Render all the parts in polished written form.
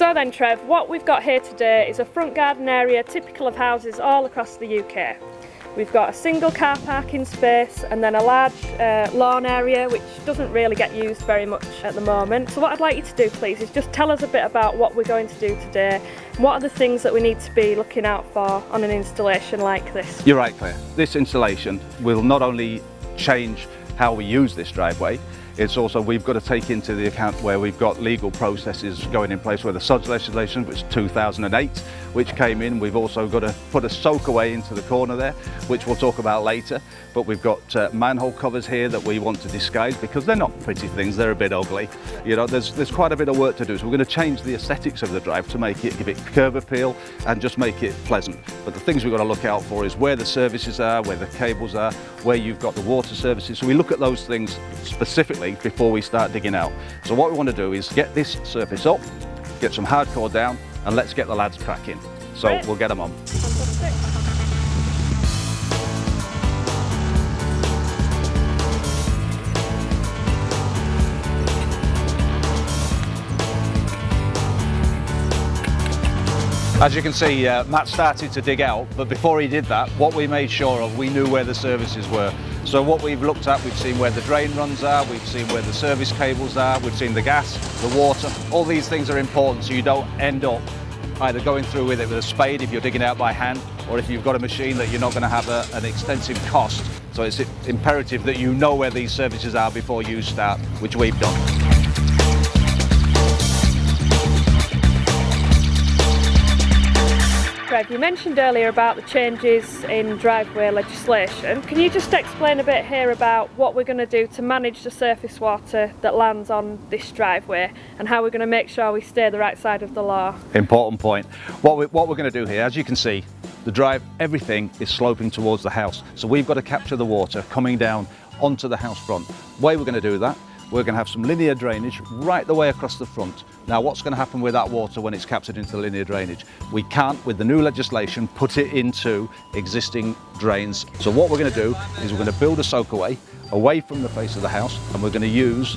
So then Trev, what we've got here today is a front garden area typical of houses all across the UK. We've got a single car parking space and then a large lawn area which doesn't really get used very much at the moment. So what I'd like you to do please is just tell us a bit about what we're going to do today. What are the things that we need to be looking out for on an installation like this? You're right, Claire. This installation will not only change how we use this driveway, it's also we've got to take into the account where we've got legal processes going in place where the SODS legislation, which is 2008, which came in. We've also got to put a soakaway into the corner there, which we'll talk about later. But we've got manhole covers here that we want to disguise because they're not pretty things, they're a bit ugly. You know, there's quite a bit of work to do. So we're going to change the aesthetics of the drive to make it, give it curb appeal and just make it pleasant. But the things we've got to look out for is where the services are, where the cables are, where you've got the water services. So we look at those things specifically before we start digging out. So what we want to do is get this surface up, get some hardcore down, and let's get the lads cracking. So Great. We'll get them on. Fantastic. As you can see, Matt started to dig out, but before he did that, what we made sure of, we knew where the services were. So what we've looked at, we've seen where the drain runs are, we've seen where the service cables are, we've seen the gas, the water. All these things are important so you don't end up either going through with it with a spade if you're digging out by hand, or if you've got a machine that you're not going to have an extensive cost. So it's imperative that you know where these services are before you start, which we've done. Trev, you mentioned earlier about the changes in driveway legislation. Can you just explain a bit here about what we're going to do to manage the surface water that lands on this driveway and how we're going to make sure we stay the right side of the law? Important point. What we're going to do here, as you can see, the drive, everything is sloping towards the house. So we've got to capture the water coming down onto the house front. The way we're going to do that, we're going to have some linear drainage right the way across the front. Now what's going to happen with that water when it's captured into the linear drainage? We can't, with the new legislation, put it into existing drains. So what we're going to do is we're going to build a soakaway away from the face of the house, and we're going to use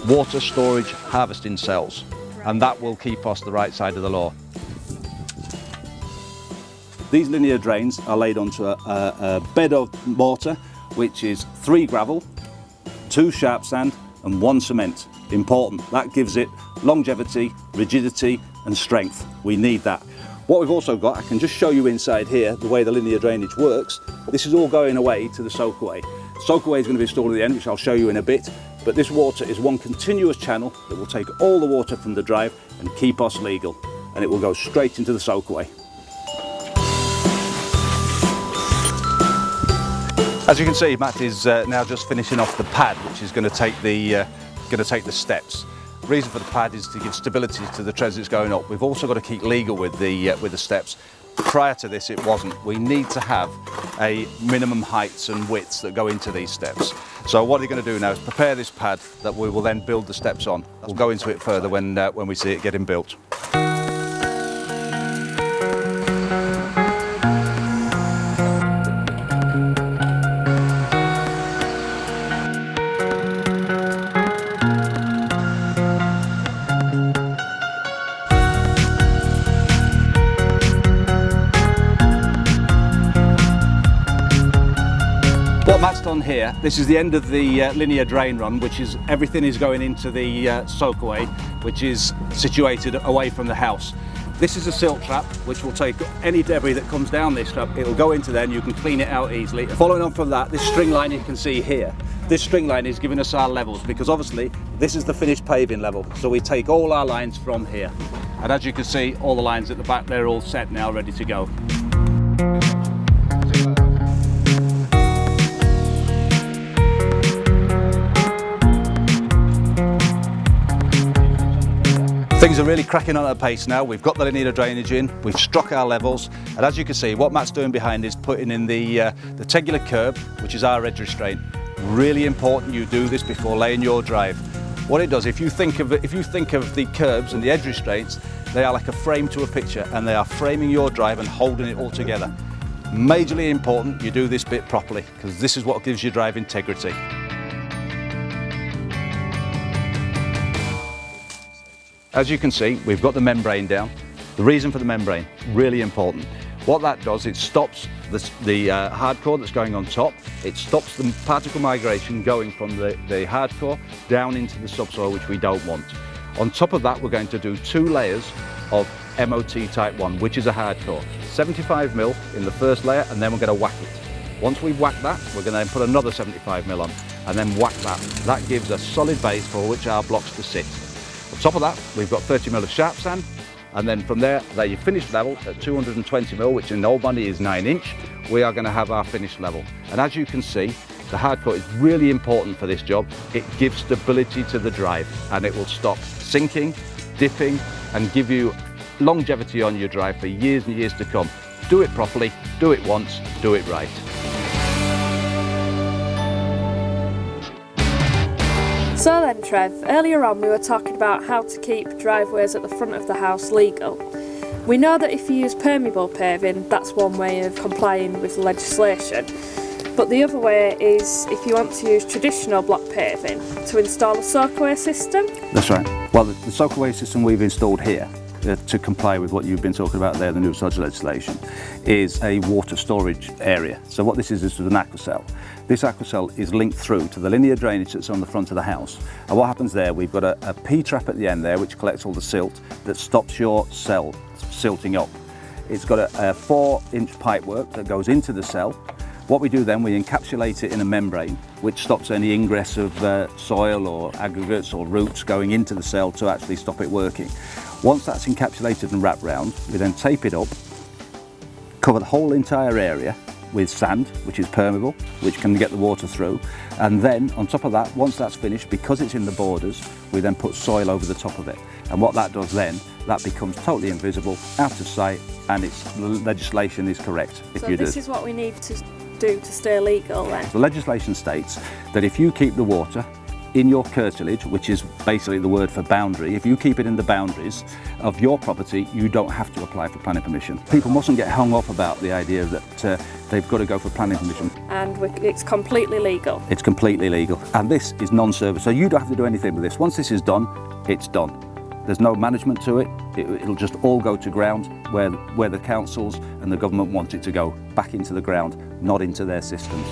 water storage harvesting cells, and that will keep us the right side of the law. These linear drains are laid onto a bed of mortar, which is 3 gravel, 2 sharp sand, and 1 cement. Important, that gives it longevity, rigidity and strength. We need that. What we've also got, I can just show you inside here the way the linear drainage works. This is all going away to the soakaway. Soakaway is going to be installed at the end, which I'll show you in a bit, but this water is one continuous channel that will take all the water from the drive and keep us legal, and it will go straight into the soakaway. As you can see, Matt is now just finishing off the pad, which is going to take the steps. The reason for the pad is to give stability to the treads that's going up. We've also got to keep legal with the steps. Prior to this, it wasn't. We need to have a minimum heights and widths that go into these steps. So what we're going to do now is prepare this pad that we will then build the steps on. We'll go into it further when we see it getting built. What Matt's done here, this is the end of the linear drain run, which is everything is going into the soakaway, which is situated away from the house. This is a silt trap, which will take any debris that comes down this trap, it'll go into there and you can clean it out easily. Following on from that, this string line you can see here, this string line is giving us our levels, because obviously this is the finished paving level. So we take all our lines from here. And as you can see, all the lines at the back, they're all set now, ready to go. Things are really cracking on at a pace now. We've got the linear drainage in, we've struck our levels, and as you can see, what Matt's doing behind is putting in the tegular curb, which is our edge restraint. Really important you do this before laying your drive. What it does, if you think of the curbs and the edge restraints, they are like a frame to a picture, and they are framing your drive and holding it all together. Majorly important you do this bit properly, because this is what gives your drive integrity. As you can see, we've got the membrane down. The reason for the membrane, really important. What that does, it stops the hardcore that's going on top. It stops the particle migration going from the hardcore down into the subsoil, which we don't want. On top of that, we're going to do 2 layers of MOT type 1, which is a hardcore. 75mm in the first layer, and then we're going to whack it. Once we've whacked that, we're going to then put another 75mm on, and then whack that. That gives a solid base for which our blocks to sit. On top of that, we've got 30mm of sharp sand, and then from there your finished level at 220mm, which in old money is 9-inch, we are going to have our finished level. And as you can see, the hardcore is really important for this job. It gives stability to the drive, and it will stop sinking, dipping, and give you longevity on your drive for years and years to come. Do it properly, do it once, do it right. So then Trev, earlier on we were talking about how to keep driveways at the front of the house legal. We know that if you use permeable paving, that's one way of complying with the legislation. But the other way is if you want to use traditional block paving to install a soakaway system. That's right. Well, the soakaway system we've installed here to comply with what you've been talking about there, the new sludge legislation, is a water storage area. So what this is an aquacell. This aquacell is linked through to the linear drainage that's on the front of the house. And what happens there, we've got a P-trap at the end there which collects all the silt that stops your cell silting up. It's got a 4-inch pipework that goes into the cell. What we do then, we encapsulate it in a membrane which stops any ingress of soil or aggregates or roots going into the cell to actually stop it working. Once that's encapsulated and wrapped round, we then tape it up, cover the whole entire area with sand, which is permeable, which can get the water through. And then on top of that, once that's finished, because it's in the borders, we then put soil over the top of it. And what that does then, that becomes totally invisible, out of sight, and its legislation is correct if you do. So this is what we need to do to stay legal then? The legislation states that if you keep the water in your curtilage, which is basically the word for boundary, if you keep it in the boundaries of your property, you don't have to apply for planning permission. People mustn't get hung up about the idea that they've got to go for planning permission. And it's completely legal? It's completely legal. And this is non-service, so you don't have to do anything with this. Once this is done, it's done. There's no management to it. It'll just all go to ground where the councils and the government want it to go, back into the ground, not into their systems.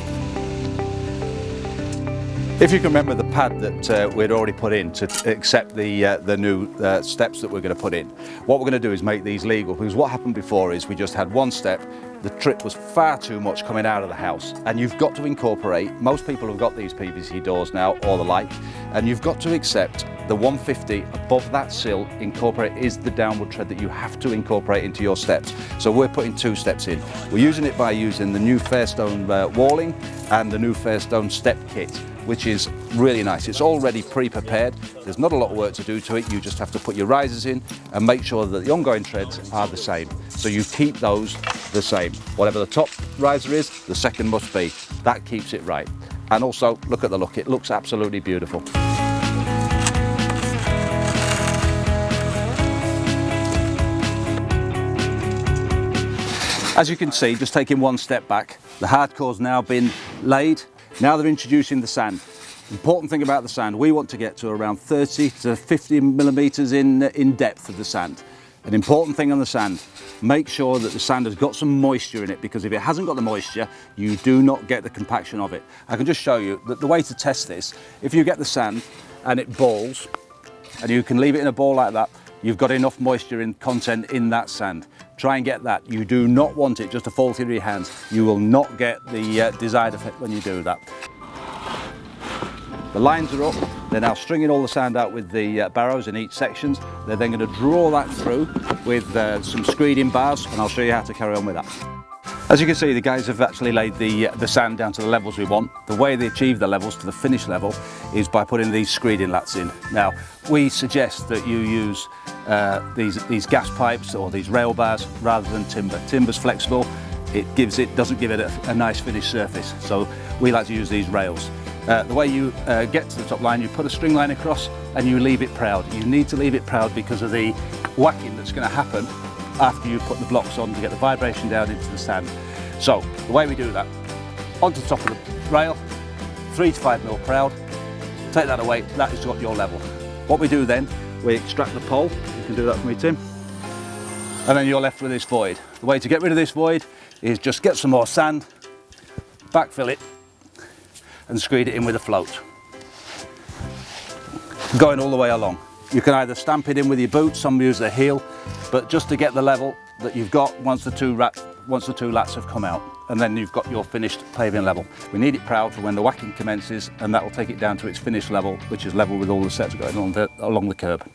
If you can remember the pad that we'd already put in to accept the new steps that we're going to put in, what we're going to do is make these legal, because what happened before is we just had one step, the trip was far too much coming out of the house, and you've got to incorporate, most people have got these PVC doors now or the like, and you've got to accept the 150 above that sill is the downward tread that you have to incorporate into your steps. So we're putting 2 steps in. We're using it by using the new Fairstone walling and the new Fairstone step kit, which is really nice. It's already pre-prepared. There's not a lot of work to do to it. You just have to put your risers in and make sure that the ongoing treads are the same. So you keep those the same. Whatever the top riser is, the second must be. That keeps it right. And also, look at the look. It looks absolutely beautiful. As you can see, just taking one step back, the hardcore's now been laid. Now they're introducing the sand. Important thing about the sand, we want to get to around 30 to 50 millimetres in depth of the sand. An important thing on the sand, make sure that the sand has got some moisture in it, because if it hasn't got the moisture, you do not get the compaction of it. I can just show you that the way to test this, if you get the sand and it balls, and you can leave it in a ball like that, you've got enough moisture in content in that sand. Try and get that. You do not want it just to fall through your hands. You will not get the desired effect when you do that. The lines are up. They're now stringing all the sand out with the barrows in each sections. They're then going to draw that through with some screeding bars, and I'll show you how to carry on with that. As you can see, the guys have actually laid the sand down to the levels we want. The way they achieve the levels to the finished level is by putting these screeding lats in. Now, we suggest that you use these gas pipes or these rail bars rather than timber. Timber's flexible, it doesn't give it a nice finished surface, so we like to use these rails. The way you get to the top line, you put a string line across and you leave it proud. You need to leave it proud because of the whacking that's going to happen after you put the blocks on to get the vibration down into the sand. So the way we do that, onto the top of the rail, 3 to 5 mil proud, take that away, that is got your level. What we do then, we extract the pole. You can do that for me, Tim. And then you're left with this void. The way to get rid of this void is just get some more sand, backfill it, and screed it in with a float. Going all the way along. You can either stamp it in with your boot, some use their heel, but just to get the level that you've got once the two lats have come out, and then you've got your finished paving level. We need it proud for when the whacking commences, and that will take it down to its finished level, which is level with all the sets going along the curb.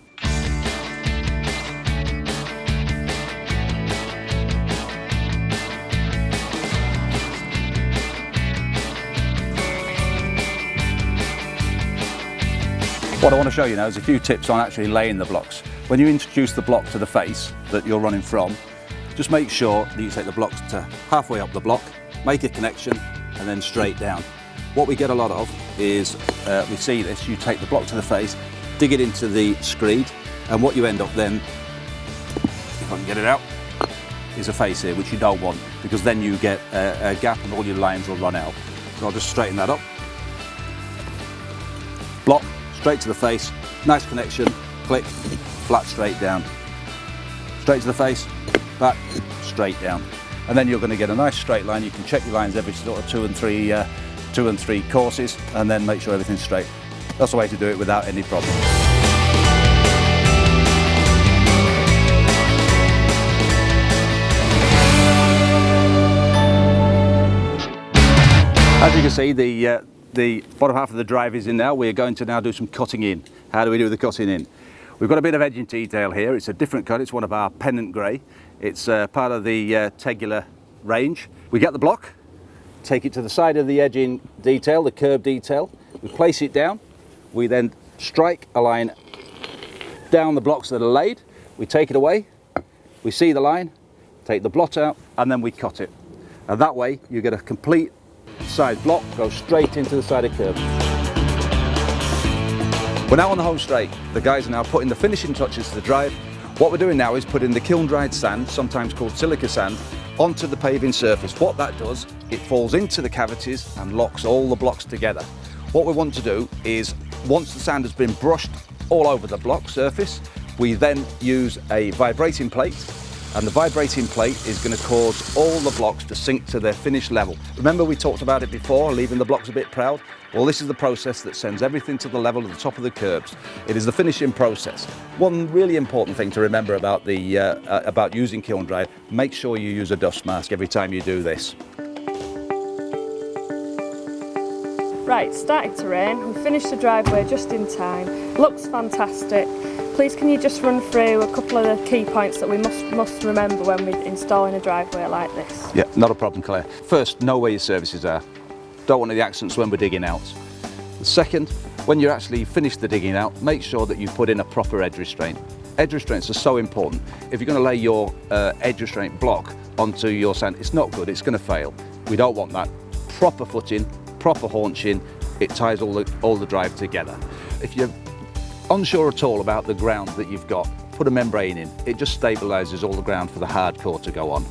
What I want to show you now is a few tips on actually laying the blocks. When you introduce the block to the face that you're running from, just make sure that you take the blocks to halfway up the block, make a connection, and then straight down. What we get a lot of is, we see this, you take the block to the face, dig it into the screed, and what you end up then, if I can get it out, is a face here, which you don't want, because then you get a gap and all your lines will run out. So I'll just straighten that up. Block, straight to the face, nice connection, click, flat straight down. Straight to the face, back, straight down. And then you're going to get a nice straight line. You can check your lines every sort of 2 and 3 courses, and then make sure everything's straight. That's the way to do it without any problem. As you can see, the bottom half of the drive is in now. We're going to now do some cutting in. How do we do the cutting in? We've got a bit of edging detail here. It's a different cut. It's one of our pennant grey. It's part of the Tegular range. We get the block, take it to the side of the edging detail, the curb detail. We place it down. We then strike a line down the blocks that are laid. We take it away. We see the line, take the blot out, and then we cut it. And that way you get a complete side block, goes straight into the side of curb. We're now on the home straight. The guys are now putting the finishing touches to the drive. What we're doing now is putting the kiln dried sand, sometimes called silica sand, onto the paving surface. What that does, it falls into the cavities and locks all the blocks together. What we want to do is, once the sand has been brushed all over the block surface, we then use a vibrating plate, and the vibrating plate is going to cause all the blocks to sink to their finished level. Remember we talked about it before, leaving the blocks a bit proud? Well, this is the process that sends everything to the level of the top of the curbs. It is the finishing process. One really important thing to remember about about using kiln dry, make sure you use a dust mask every time you do this. Right, it's starting to rain. We've finished the driveway just in time. Looks fantastic. Please can you just run through a couple of the key points that we must remember when we're installing a driveway like this? Yeah, not a problem, Claire. First, know where your services are. Don't want any accidents when we're digging out. The second, when you're actually finished the digging out, make sure that you put in a proper edge restraint. Edge restraints are so important. If you're going to lay your edge restraint block onto your sand, it's not good, it's going to fail. We don't want that. Proper footing, proper haunching, it ties all the drive together. If you're unsure at all about the ground that you've got, put a membrane in. It just stabilises all the ground for the hardcore to go on.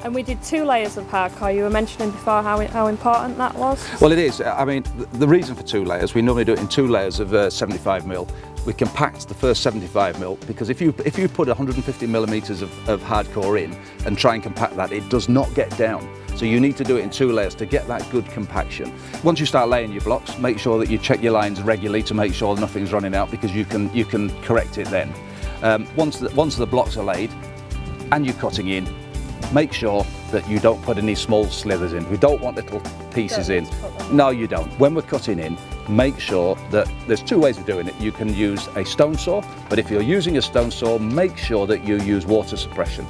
And we did 2 layers of hardcore. You were mentioning before how important that was. Well, it is. I mean, the reason for 2 layers, we normally do it in 2 layers of 75mm. We compact the first 75mm because if you put 150 millimetres of hardcore in and try and compact that, it does not get down. So you need to do it in 2 layers to get that good compaction. Once you start laying your blocks, make sure that you check your lines regularly to make sure nothing's running out, because you can correct it then. Once the blocks are laid and you're cutting in, make sure that you don't put any small slithers in. We don't want little pieces in. No, you don't. When we're cutting in, make sure that there's 2 ways of doing it. You can use a stone saw, but if you're using a stone saw, make sure that you use water suppression.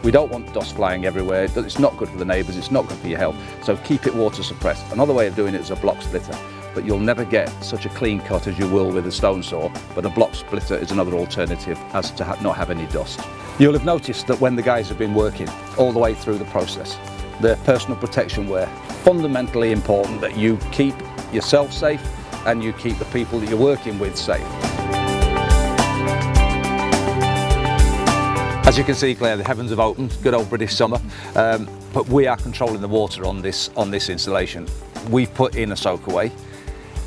We don't want dust flying everywhere. It's not good for the neighbours, it's not good for your health. So keep it water suppressed. Another way of doing it is a block splitter, but you'll never get such a clean cut as you will with a stone saw, but a block splitter is another alternative as to not have any dust. You'll have noticed that when the guys have been working all the way through the process, their personal protection wear, fundamentally important that you keep yourself safe and you keep the people that you're working with safe. As you can see, Claire, the heavens have opened, good old British summer, but we are controlling the water on this installation. We've put in a soakaway,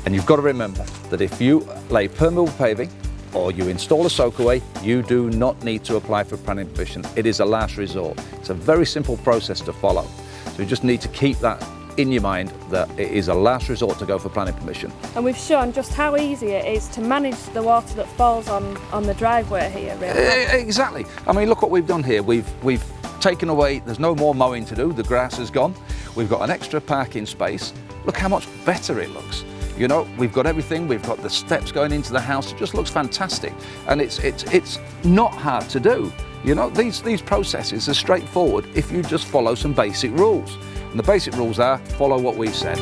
and you've got to remember that if you lay permeable paving or you install a soakaway, you do not need to apply for planning permission. It is a last resort. It's a very simple process to follow. So you just need to keep that in your mind, that it is a last resort to go for planning permission. And we've shown just how easy it is to manage the water that falls on the driveway here, really. Exactly. I mean, look what we've done here. We've taken away, there's no more mowing to do, the grass is gone. We've got an extra parking space. Look how much better it looks. You know, we've got everything, we've got the steps going into the house, it just looks fantastic. And it's not hard to do. You know, these processes are straightforward if you just follow some basic rules. And the basic rules are, follow what we've said.